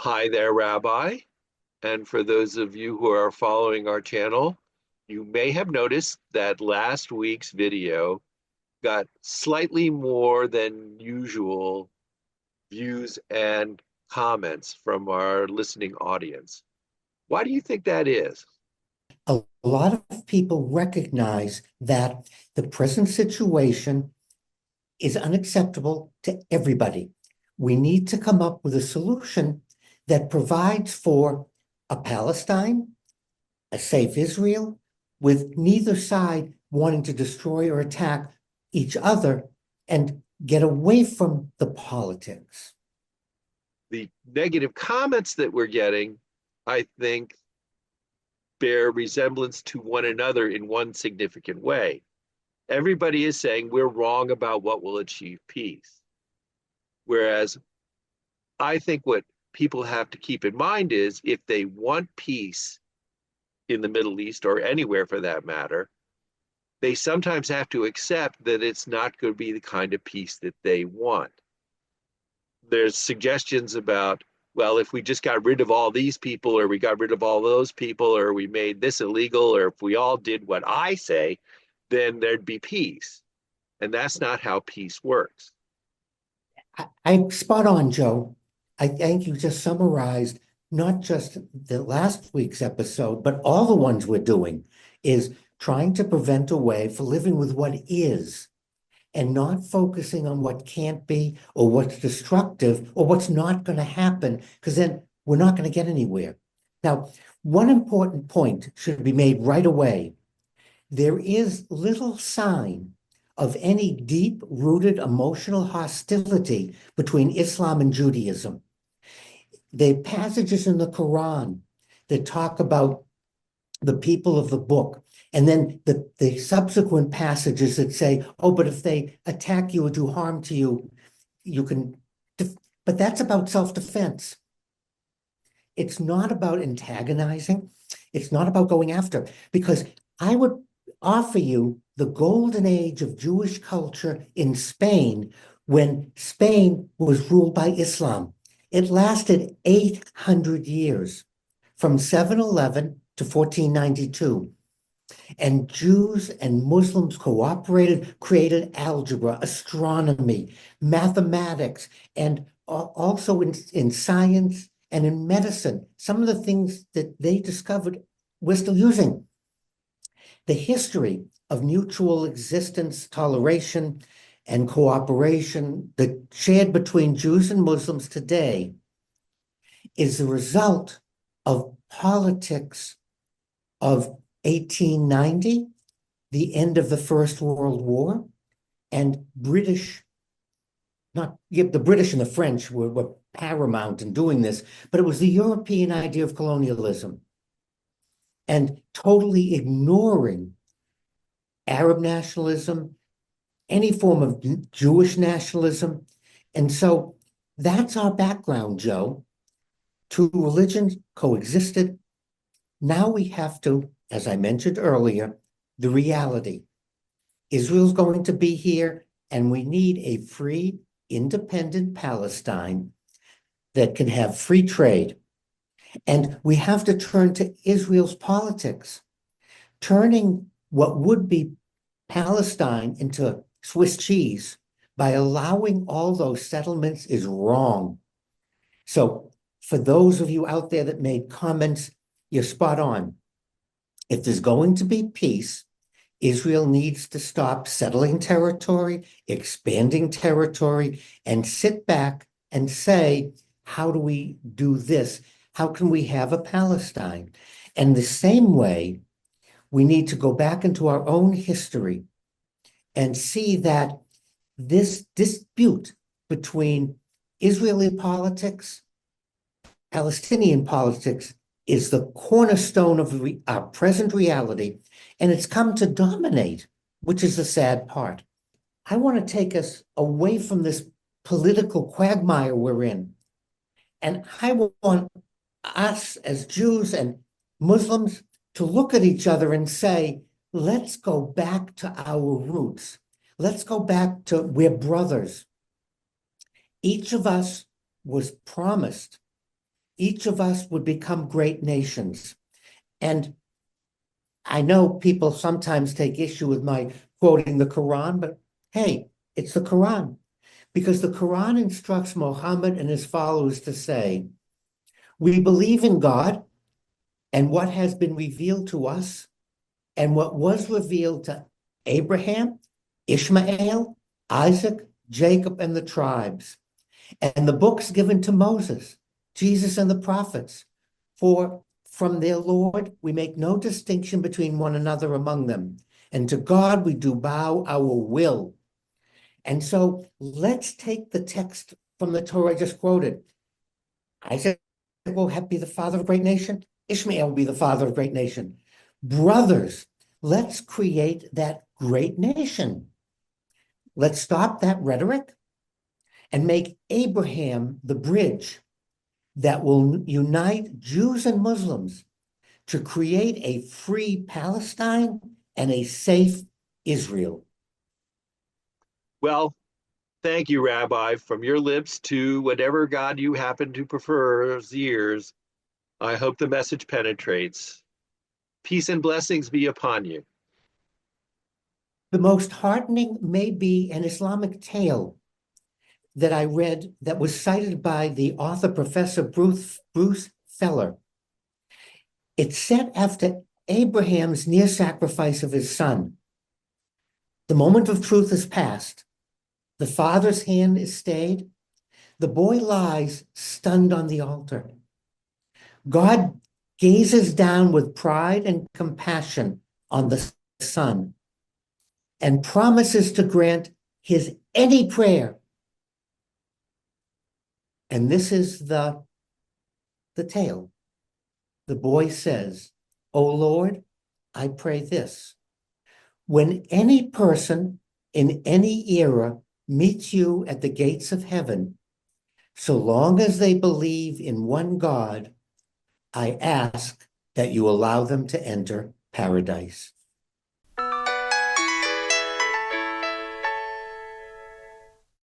Hi there, Rabbi. And for those of you who are following our channel, you may have noticed that last week's video got slightly more than usual views and comments from our listening audience. Why do you think that is? A lot of people recognize that the present situation is unacceptable to everybody. We need to come up with a solution that provides for a Palestine, a safe Israel, with neither side wanting to destroy or attack each other and get away from the politics. The negative comments that we're getting, I think, bear resemblance to one another in one significant way. Everybody is saying we're wrong about what will achieve peace. Whereas I think what people have to keep in mind is if they want peace in the Middle East or anywhere for that matter, they sometimes have to accept that it's not going to be the kind of peace that they want. There's suggestions about, well, if we just got rid of all these people, or we got rid of all those people, or we made this illegal, or if we all did what I say, then there'd be peace. And that's not how peace works. I'm spot on, Joe. I think you just summarized not just the last week's episode, but all the ones we're doing is trying to prevent a way for living with what is and not focusing on what can't be or what's destructive or what's not going to happen, because then we're not going to get anywhere. Now, one important point should be made right away. There is little sign of any deep-rooted emotional hostility between Islam and Judaism. The passages in the Quran that talk about the people of the book, and then the subsequent passages that say, oh, but if they attack you or do harm to you, you can, but that's about self-defense. It's not about antagonizing. It's not about going after, because I would offer you the golden age of Jewish culture in Spain when Spain was ruled by Islam. It lasted 800 years, from 711 to 1492. And Jews and Muslims cooperated, created algebra, astronomy, mathematics, and also in science and in medicine. Some of the things that they discovered we're still using. The history of mutual existence, toleration, and cooperation that shared between Jews and Muslims today is the result of politics of 1890, the end of the First World War, and the British and the French were paramount in doing this, but it was the European idea of colonialism and totally ignoring Arab nationalism, any form of Jewish nationalism. And so that's our background, Joe. Two religions coexisted. Now we have to, as I mentioned earlier, the reality. Israel's going to be here, and we need a free, independent Palestine that can have free trade. And we have to turn to Israel's politics. Turning what would be Palestine into Swiss cheese by allowing all those settlements is wrong. So for those of you out there that made comments, you're spot on. If there's going to be peace, Israel needs to stop settling territory, expanding territory, and sit back and say, how do we do this? How can we have a Palestine? And the same way, we need to go back into our own history and see that this dispute between Israeli politics, Palestinian politics, is the cornerstone of our present reality, and it's come to dominate, which is the sad part. I want to take us away from this political quagmire we're in, and I want us as Jews and Muslims to look at each other and say, let's go back to our roots. Let's go back to we're brothers. Each of us was promised each of us would become great nations. And I know people sometimes take issue with my quoting the Quran, but hey, it's the Quran. Because the Quran instructs Muhammad and his followers to say, we believe in God and what has been revealed to us and what was revealed to Abraham, Ishmael, Isaac, Jacob, and the tribes, and the books given to Moses, Jesus, and the prophets. For from their Lord we make no distinction between one another among them, and to God we do bow our will. And so let's take the text from the Torah I just quoted. Isaac will be the father of a great nation. Ishmael will be the father of a great nation. Brothers, let's create that great nation. Let's stop that rhetoric and make Abraham the bridge that will unite Jews and Muslims to create a free Palestine and a safe Israel. Well, thank you, Rabbi. From your lips to whatever God you happen to prefer's ears, I hope the message penetrates. Peace and blessings be upon you. The most heartening may be an Islamic tale that I read that was cited by the author, Professor Bruce Feller. It's set after Abraham's near sacrifice of his son. The moment of truth is past. The father's hand is stayed. The boy lies stunned on the altar. God gazes down with pride and compassion on the son and promises to grant his any prayer. And this is the tale. The boy says, "O Lord, I pray this. When any person in any era meets you at the gates of heaven, so long as they believe in one God, I ask that you allow them to enter paradise."